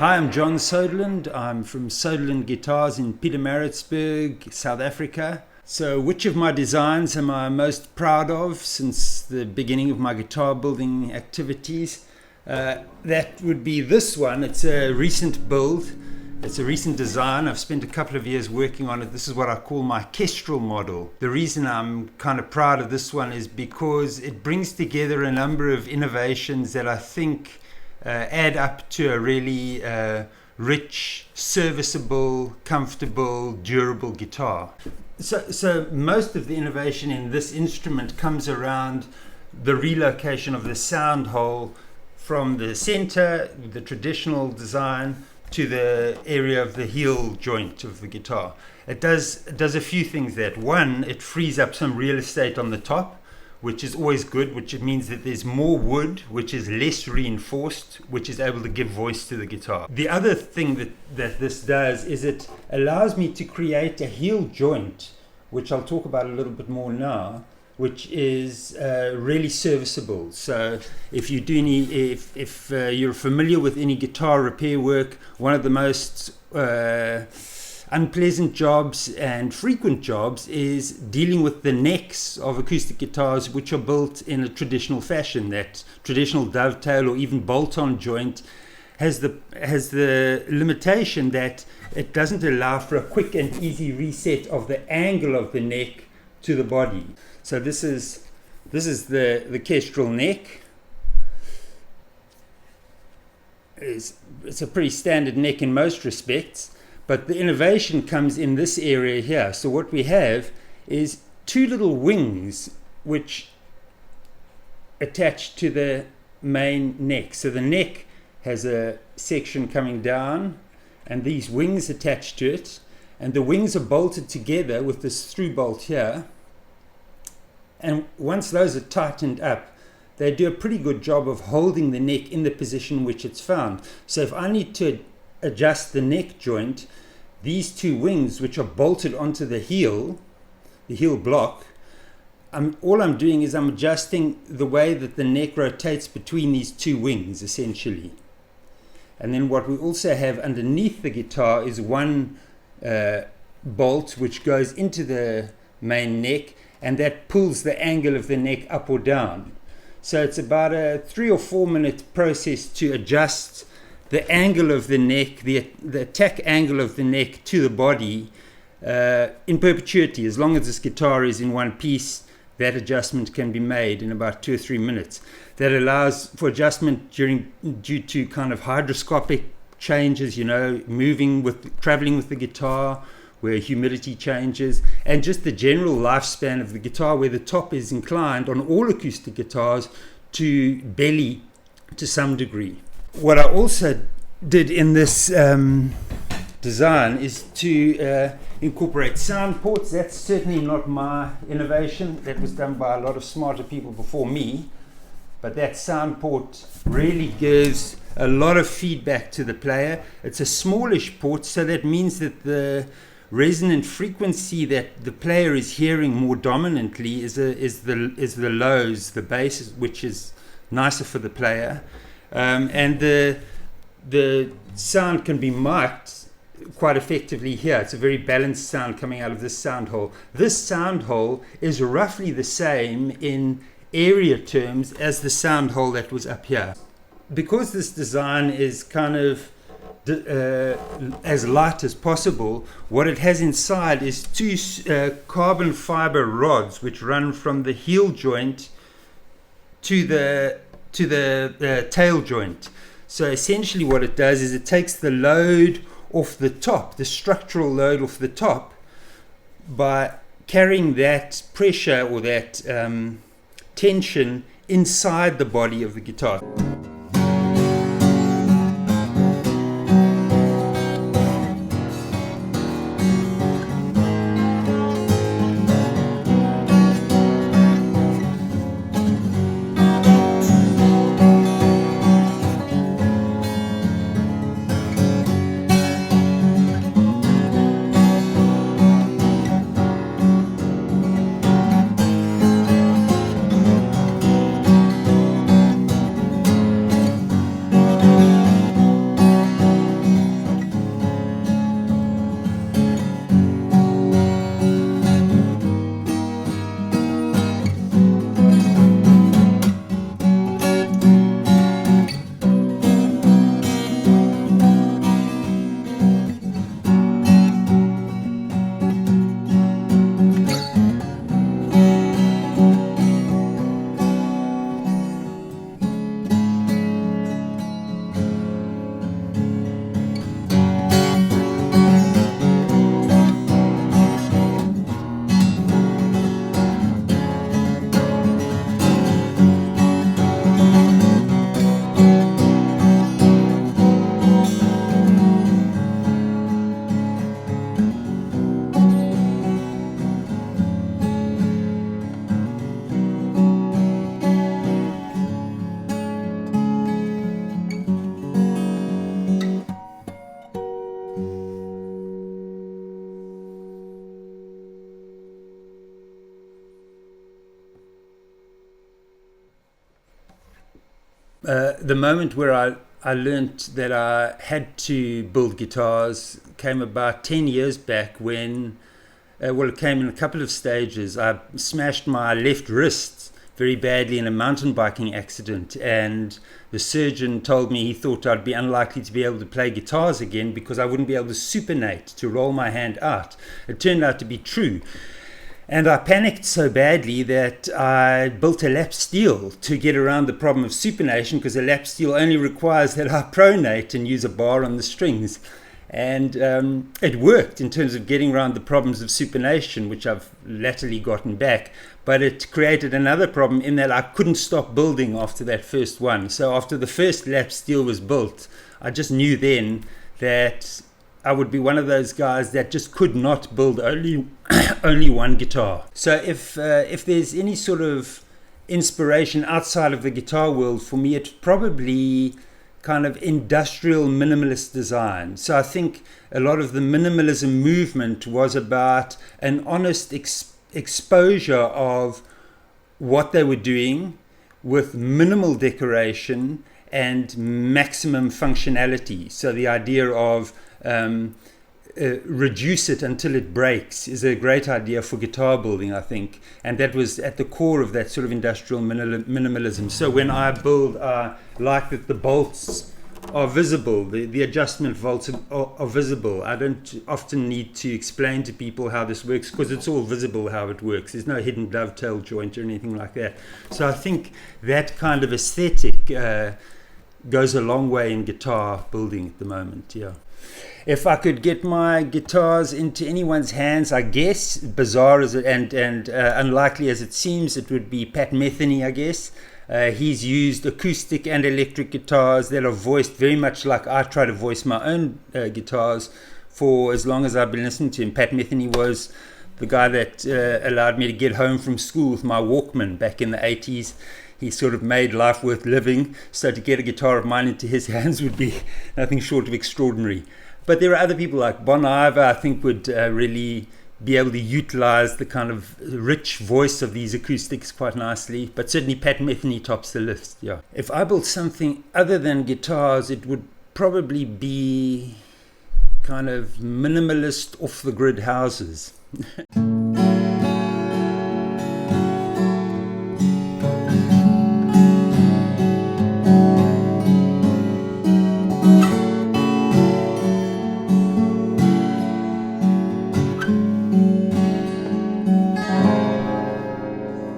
Hi, I'm John Söderlund. I'm from Söderlund Guitars in Pietermaritzburg, South Africa. So which of my designs am I most proud of since the beginning of my guitar building activities? That would be this one. It's a recent build. It's a recent design. I've spent a couple of years working on it. This is what I call my Kestrel model. The reason I'm kind of proud of this one is because it brings together a number of innovations that I think add up to a really rich, serviceable, comfortable, durable guitar. So most of the innovation in this instrument comes around the relocation of the sound hole from the center, the traditional design, to the area of the heel joint of the guitar. It does a few things that. One, it frees up some real estate on the top, which is always good, which it means that there's more wood, which is less reinforced, which is able to give voice to the guitar. The other thing that this does is it allows me to create a heel joint, which I'll talk about a little bit more now, which is really serviceable. So if you do if you're familiar with any guitar repair work, one of the most unpleasant jobs and frequent jobs is dealing with the necks of acoustic guitars, which are built in a traditional fashion. That traditional dovetail or even bolt-on joint has the limitation that it doesn't allow for a quick and easy reset of the angle of the neck to the body. So this is the Kestrel neck. It's a pretty standard neck in most respects, but the innovation comes in this area here. So what we have is two little wings which attach to the main neck. So the neck has a section coming down and these wings attached to it, and the wings are bolted together with this through bolt here. And once those are tightened up, they do a pretty good job of holding the neck in the position in which it's found. So if I need to adjust the neck joint, these two wings, which are bolted onto the heel block, all I'm doing is I'm adjusting the way that the neck rotates between these two wings, essentially. And then what we also have underneath the guitar is one bolt which goes into the main neck, and that pulls the angle of the neck up or down. So it's about a 3 or 4 minute process to adjust the angle of the neck, the attack angle of the neck to the body in perpetuity. As long as this guitar is in one piece, that adjustment can be made in about 2 or 3 minutes. That allows for adjustment due to kind of hydroscopic changes, traveling with the guitar, where humidity changes, and just the general lifespan of the guitar, where the top is inclined on all acoustic guitars to belly to some degree. What I also did in this design is to incorporate sound ports. That's certainly not my innovation. That was done by a lot of smarter people before me, but that sound port really gives a lot of feedback to the player. It's a smallish port, so that means that the resonant frequency that the player is hearing more dominantly is the lows, the bass, which is nicer for the player, and the sound can be mic'd quite effectively here. It's a very balanced sound coming out of this sound hole. This sound hole is roughly the same in area terms as the sound hole that was up here. Because this design is kind of as light as possible, what it has inside is two carbon fiber rods which run from the heel joint to the tail joint. So essentially what it does is it takes the load off the top, the structural load off the top, by carrying that pressure or that tension inside the body of the guitar. the moment where I learnt that I had to build guitars came about 10 years back when, it came in a couple of stages. I smashed my left wrist very badly in a mountain biking accident, and the surgeon told me he thought I'd be unlikely to be able to play guitars again because I wouldn't be able to supinate, to roll my hand out. It turned out to be true. And I panicked so badly that I built a lap steel to get around the problem of supination, because a lap steel only requires that I pronate and use a bar on the strings. And it worked in terms of getting around the problems of supination, which I've latterly gotten back. But it created another problem in that I couldn't stop building after that first one. So after the first lap steel was built, I just knew then that I would be one of those guys that just could not build only one guitar. So if there's any sort of inspiration outside of the guitar world, for me it's probably kind of industrial minimalist design. So I think a lot of the minimalism movement was about an honest exposure of what they were doing with minimal decoration and maximum functionality. So the idea of reduce it until it breaks is a great idea for guitar building, I think, and that was at the core of that sort of industrial minimalism. So when I build, I like that the bolts are visible, the adjustment bolts are visible. I don't often need to explain to people how this works because it's all visible how it works. There's no hidden dovetail joint or anything like that. So I think that kind of aesthetic goes a long way in guitar building at the moment. Yeah. If I could get my guitars into anyone's hands, I guess, bizarre as it, and unlikely as it seems, it would be Pat Metheny, I guess. He's used acoustic and electric guitars that are voiced very much like I try to voice my own guitars for as long as I've been listening to him. Pat Metheny was the guy that allowed me to get home from school with my Walkman back in the 80s. He sort of made life worth living, so to get a guitar of mine into his hands would be nothing short of extraordinary. But there are other people like Bon Iver, I think, would really be able to utilize the kind of rich voice of these acoustics quite nicely. But certainly Pat Metheny tops the list, yeah. If I built something other than guitars, it would probably be kind of minimalist, off-the-grid houses.